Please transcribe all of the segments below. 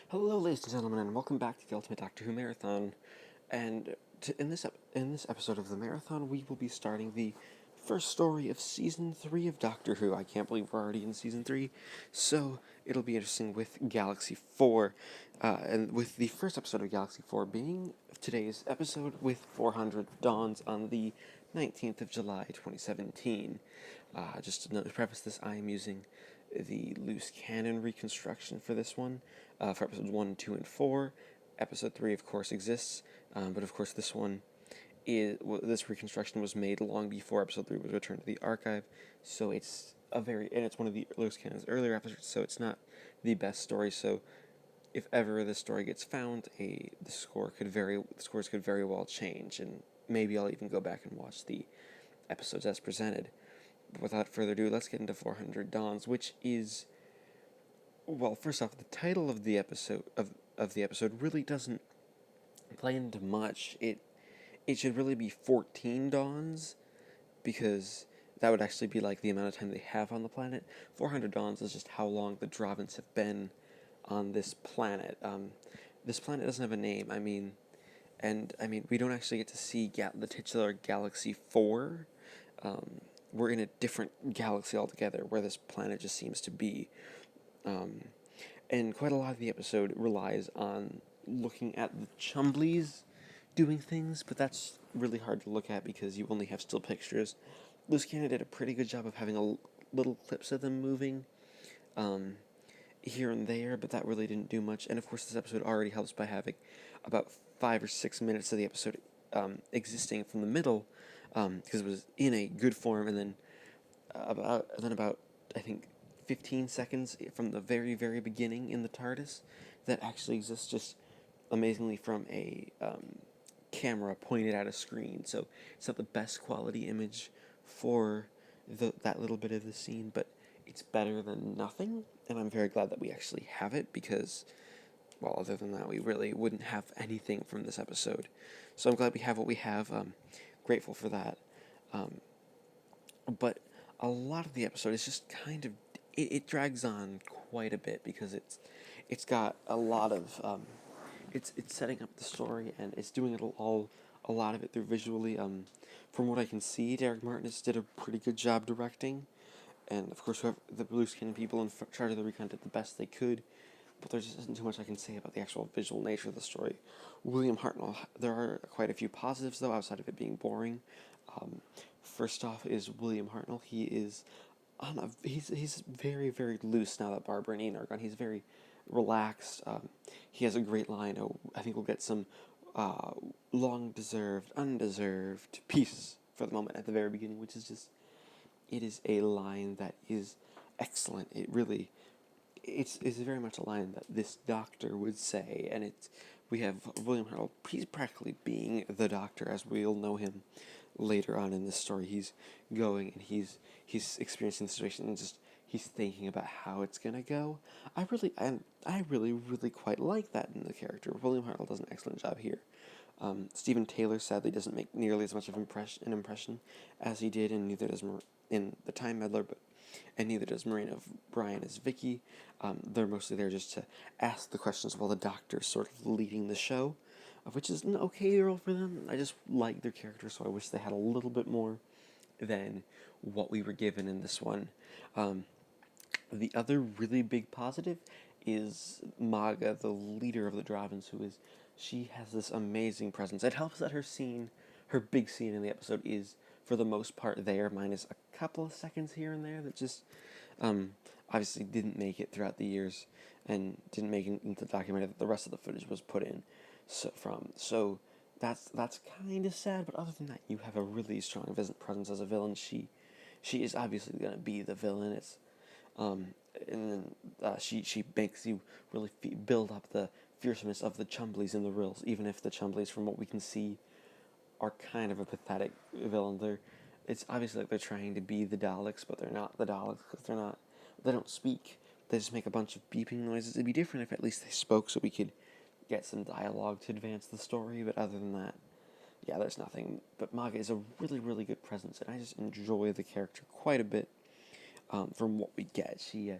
Hello, ladies and gentlemen, and welcome back to the Ultimate Doctor Who Marathon. And in this episode of the marathon, we will be starting the first story of Season 3 of Doctor Who. I can't believe we're already in Season 3, so it'll be interesting with Galaxy 4, and with the first episode of Galaxy 4 being today's episode with 400 Dawns on the 19th of July, 2017. Just to preface this, I am using the loose canon reconstruction for this one, for episodes 1, 2, and 4. Episode 3, of course, exists, but of course this one this reconstruction was made long before episode 3 was returned to the archive, so it's it's one of the loose canon's earlier episodes, so it's not the best story, so if ever this story gets found, the scores could very well change, and maybe I'll even go back and watch the episodes as presented. But without further ado, let's get into 400 Dawns, which is, well, first off, the title of the episode really doesn't play into much. It should really be 14 Dawns, because that would actually be like the amount of time they have on the planet. 400 Dawns is just how long the Dravins have been on this planet. This planet doesn't have a name. We don't actually get to see the titular Galaxy 4. We're in a different galaxy altogether, where this planet just seems to be. And quite a lot of the episode relies on looking at the Chumblies doing things, but that's really hard to look at because you only have still pictures. Loose Cannon did a pretty good job of having little clips of them moving here and there, but that really didn't do much. And of course, this episode already helps by having about 5 or 6 minutes of the episode existing from the middle, because it was in a good form, and then about I think 15 seconds from the very, very beginning in the TARDIS that actually exists just amazingly from a camera pointed at a screen. So it's not the best quality image for that little bit of the scene, but it's better than nothing, and I'm very glad that we actually have it, because, well, other than that, we really wouldn't have anything from this episode. So I'm glad we have what we have. Grateful for that. But a lot of the episode is just kind of, it drags on quite a bit, because it's got a lot of it's setting up the story, and it's doing it a lot of it through visually. From what I can see, Derek Martinez did a pretty good job directing, and of course the loose cannon people in charge of the recon did the best they could, but there just isn't too much I can say about the actual visual nature of the story. William Hartnell, there are quite a few positives, though, outside of it being boring. First off is William Hartnell. He is he's very, very loose now that Barbara and Ian are gone. He's very relaxed. He has a great line. I think we'll get some long-deserved, undeserved peace for the moment at the very beginning, which is just, it is a line that is excellent. It's very much a line that this Doctor would say, and we have William Hartnell. He's practically being the Doctor as we'll know him later on in this story. He's going and he's experiencing the situation, and just he's thinking about how it's gonna go. I really quite like that in the character. William Hartnell does an excellent job here. Stephen Taylor sadly doesn't make nearly as much of an impression as he did, and neither does in The Time Meddler, and neither does Marina Bryan as Vicky. They're mostly there just to ask the questions while the Doctor's sort of leading the show, which is an okay role for them. I just like their characters, so I wish they had a little bit more than what we were given in this one. The other really big positive is Maga, the leader of the Dravins, she has this amazing presence. It helps that her big scene in the episode is, for the most part, there, minus a couple of seconds here and there that just obviously didn't make it throughout the years, and didn't make it into the documentary that the rest of the footage was put in So that's kind of sad, but other than that, you have a really strong presence as a villain. She is obviously going to be the villain. It's and then she makes you really build up the fierceness of the Chumblies in the Rills, even if the Chumblies, from what we can see, are kind of a pathetic villain. It's obviously like they're trying to be the Daleks, but they're not the Daleks, because they don't speak. They just make a bunch of beeping noises. It'd be different if at least they spoke, so we could get some dialogue to advance the story, but other than that, yeah, there's nothing. But Maga is a really, really good presence, and I just enjoy the character quite a bit. From what we get, she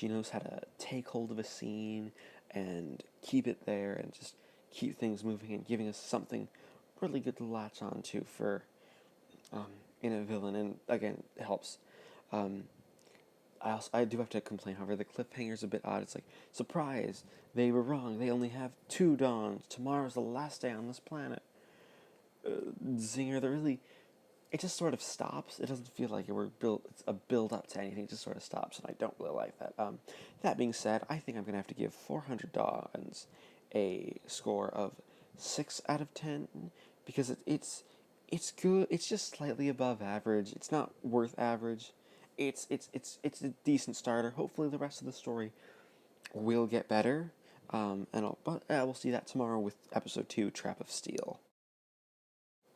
knows how to take hold of a scene and keep it there and just keep things moving and giving us something really good to latch on to for in a villain. And again, it helps. Um, I do have to complain, however, the cliffhanger's a bit odd. It's like, surprise, they were wrong. They only have 2 dawns. Tomorrow's the last day on this planet. Zinger, it just sort of stops. It doesn't feel like it's a build up to anything. It just sort of stops, and I don't really like that. That being said, I think I'm gonna have to give 400 Dawns a score of 6 out of 10 because it's good. It's just slightly above average. It's not worth average. It's a decent starter. Hopefully, the rest of the story will get better. But we'll see that tomorrow with episode 2, Trap of Steel.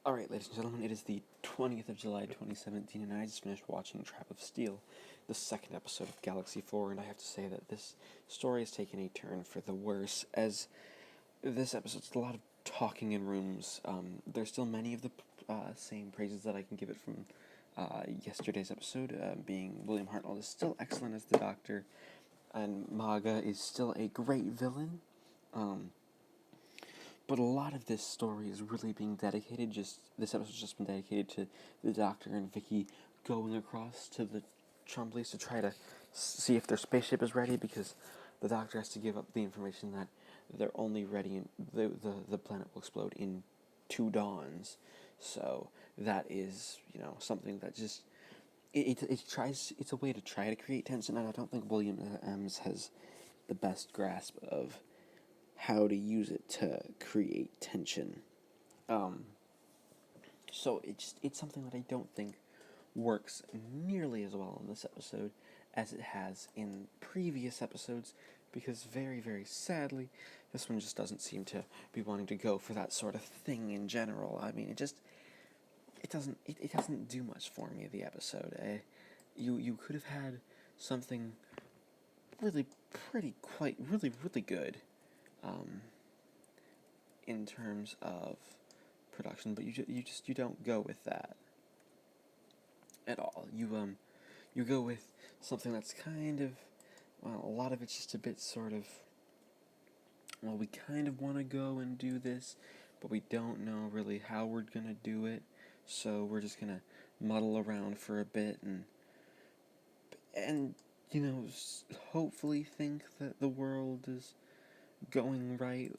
Alright, ladies and gentlemen, it is the 20th of July, 2017, and I just finished watching Trap of Steel, the second episode of Galaxy 4, and I have to say that this story has taken a turn for the worse, as this episode's a lot of talking in rooms. There's still many of the same praises that I can give it from yesterday's episode, being William Hartnell is still excellent as the Doctor, and Maga is still a great villain. But a lot of this story is really being dedicated, this episode's just been dedicated to the Doctor and Vicky going across to the Tromblies to try to see if their spaceship is ready, because the Doctor has to give up the information that they're only ready and the planet will explode in 2 dawns. So that is, something that just it's a way to try to create tension, and I don't think William Ames has the best grasp of how to use it to create tension. So it's something that I don't think works nearly as well in this episode as it has in previous episodes, because very, very sadly, this one just doesn't seem to be wanting to go for that sort of thing in general. I mean, it doesn't do much for me, the episode. You could have had something really really good in terms of production, but you don't go with that at all. You go with something that's kind of, well, a lot of it's just a bit sort of, well, we kind of want to go and do this, but we don't know really how we're gonna do it, so we're just gonna muddle around for a bit and hopefully think that the world is going right,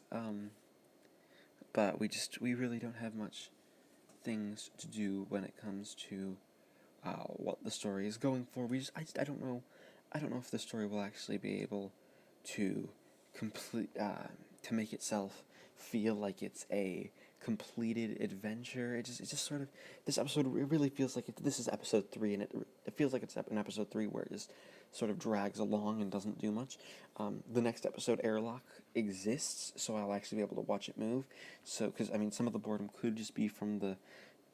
but we really don't have much things to do when it comes to what the story is going for. I don't know if the story will actually be able to to make itself feel like it's a completed adventure. It just sort of, this episode, it really feels like this is episode 3, and it feels like it's an episode 3 where it just sort of drags along and doesn't do much. The next episode, Airlock, exists, so I'll actually be able to watch it move. So, because, some of the boredom could just be from the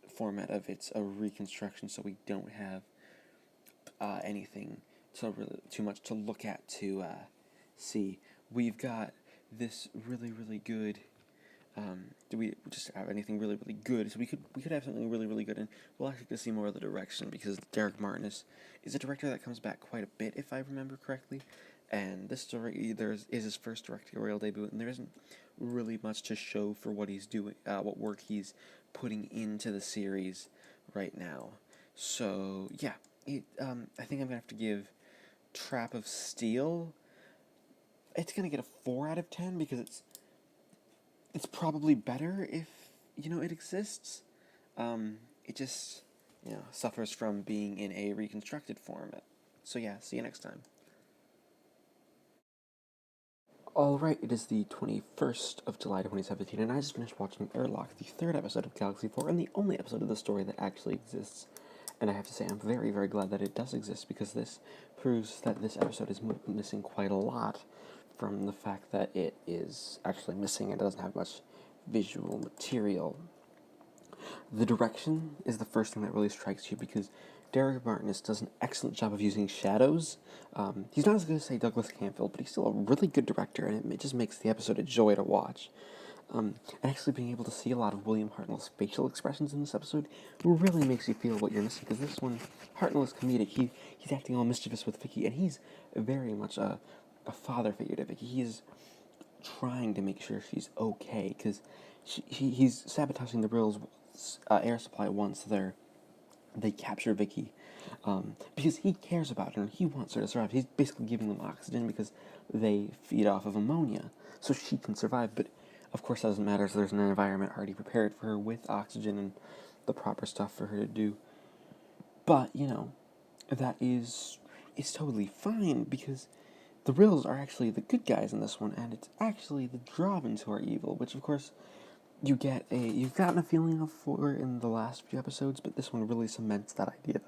format of it's a reconstruction, so we don't have anything too much to look at to see. We've got this really good. Do we just have anything really good? So we could have something really good, and we'll actually get to see more of the direction, because Derek Martin is a director that comes back quite a bit, if I remember correctly. And this story is his first directorial debut, and there isn't really much to show for what he's doing, what work he's putting into the series right now. So yeah, I think I'm gonna have to give Trap of Steel. It's gonna get a 4 out of 10 because it's probably better if it exists. It just suffers from being in a reconstructed format. So yeah, see you next time. Alright, it is the 21st of July 2017, and I just finished watching Airlock, the 3rd episode of Galaxy 4, and the only episode of the story that actually exists. And I have to say, I'm very, very glad that it does exist, because this proves that this episode is missing quite a lot from the fact that it is actually missing and doesn't have much visual material. The direction is the first thing that really strikes you, because Derek Martin does an excellent job of using shadows. He's not as good as, say, Douglas Camfield, but he's still a really good director, and it just makes the episode a joy to watch. And actually being able to see a lot of William Hartnell's facial expressions in this episode really makes you feel what you're missing, because this one, Hartnell is comedic. He's acting all mischievous with Vicky, and he's very much a father figure to Vicky. He's trying to make sure she's okay, because he's sabotaging the Rill's air supply once they capture Vicky, because he cares about her and he wants her to survive. He's basically giving them oxygen because they feed off of ammonia, so she can survive. But of course, that doesn't matter. So there's an environment already prepared for her with oxygen and the proper stuff for her to do. But that is totally fine, because the Rills are actually the good guys in this one, and it's actually the Dravins who are evil, which of course you've gotten a feeling of for in the last few episodes, but this one really cements that idea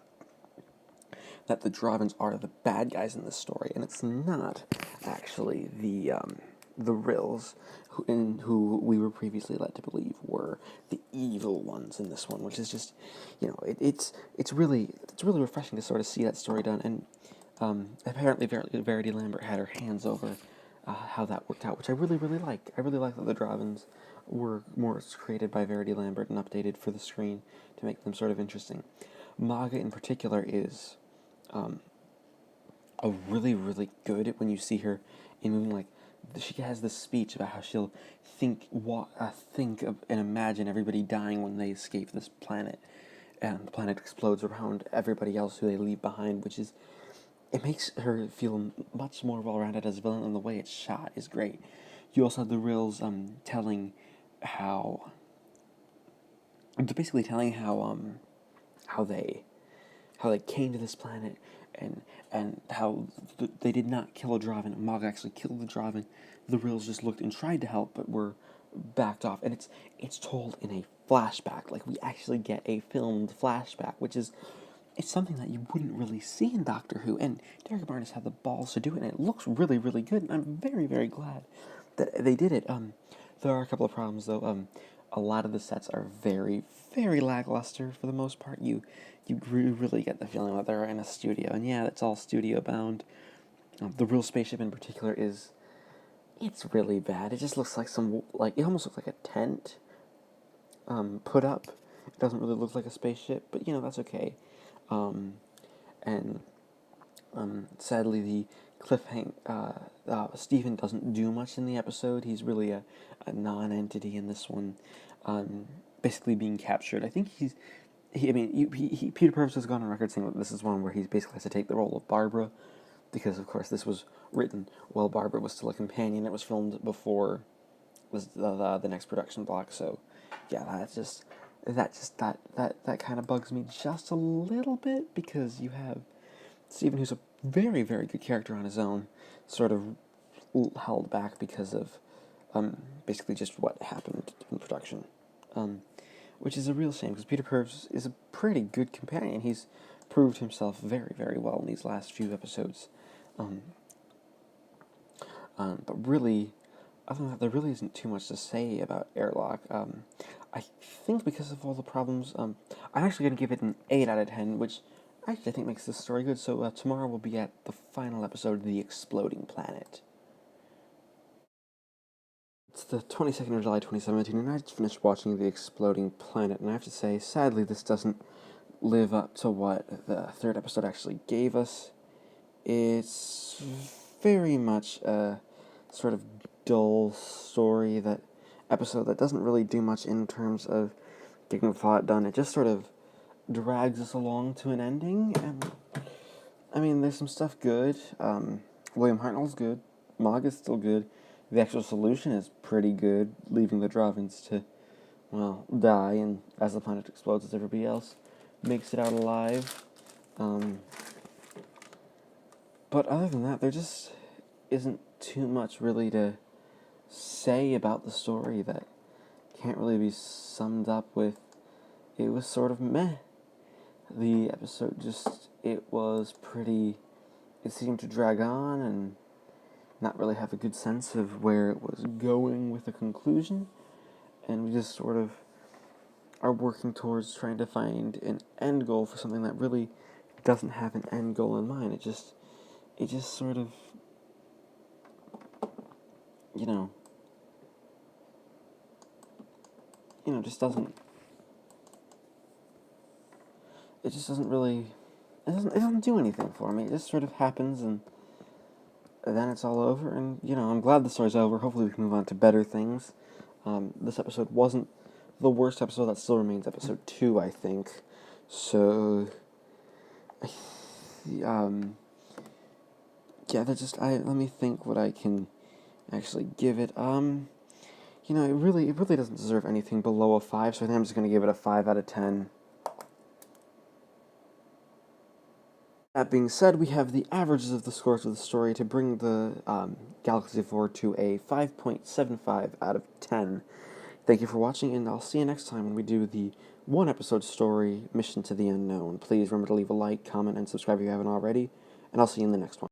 that the Dravins are the bad guys in this story, and it's not actually the Rills who we were previously led to believe were the evil ones in this one, which is just, it's really refreshing to sort of see that story done. And apparently Verity Lambert had her hands over how that worked out, which I really like. I really like that the Dravins were more created by Verity Lambert and updated for the screen to make them sort of interesting. Maga in particular is a really good when you see her in moving, like she has this speech about how she'll think of and imagine everybody dying when they escape this planet, and the planet explodes around everybody else who they leave behind, which is, it makes her feel much more well-rounded as a villain, and the way it's shot is great. You also have the Rills telling how they came to this planet, and how they did not kill a Dravin. Mog actually killed the Dravin. The Rills just looked and tried to help, but were backed off. And it's told in a flashback. Like, we actually get a filmed flashback, which is, it's something that you wouldn't really see in Doctor Who. And Derek Barnes had the balls to do it, and it looks really good. And I'm very glad that they did it. There are a couple of problems, though. A lot of the sets are very lackluster for the most part. You really get the feeling that they're in a studio, and yeah, it's all studio bound. The real spaceship in particular it's really bad. It just looks like it almost looks like a tent put up. It doesn't really look like a spaceship, but that's okay. And sadly, the Stephen doesn't do much in the episode. He's really a non-entity in this one, basically being captured. I think Peter Purves has gone on record saying that this is one where he basically has to take the role of Barbara, because of course this was written while Barbara was still a companion. It was filmed before was the next production block. So yeah, that kind of bugs me just a little bit, because you have Stephen, who's a very good character on his own, sort of held back because of basically just what happened in production, which is a real shame, because Peter Purves is a pretty good companion. He's proved himself very well in these last few episodes, but really, other than that, there really isn't too much to say about Airlock. I think because of all the problems, I'm actually going to give it an 8 out of 10, which actually I think makes this story good. So tomorrow we'll be at the final episode of The Exploding Planet. It's the 22nd of July 2017, and I just finished watching The Exploding Planet, and I have to say, sadly, this doesn't live up to what the third episode actually gave us. It's very much a sort of dull episode that doesn't really do much in terms of getting the plot done. It just sort of drags us along to an ending, and I mean, there's some stuff good. William Hartnell's good. Mog is still good. The actual solution is pretty good, leaving the Dravins to, die, and as the planet explodes, as everybody else makes it out alive. But other than that, there just isn't too much really to say about the story that can't really be summed up with, it was sort of meh. The episode it seemed to drag on and not really have a good sense of where it was going with the conclusion, and we just sort of are working towards trying to find an end goal for something that really doesn't have an end goal in mind. It just sort of, just doesn't. It doesn't do anything for me. It just sort of happens, and then it's all over, and, I'm glad the story's over. Hopefully we can move on to better things. This episode wasn't the worst episode. That still remains episode 2, I think. So, yeah, let me think what I can actually give it. It really doesn't deserve anything below a 5, so I think I'm just going to give it a 5 out of 10. That being said, we have the averages of the scores of the story to bring the Galaxy 4 to a 5.75 out of 10. Thank you for watching, and I'll see you next time when we do the one-episode story, Mission to the Unknown. Please remember to leave a like, comment, and subscribe if you haven't already, and I'll see you in the next one.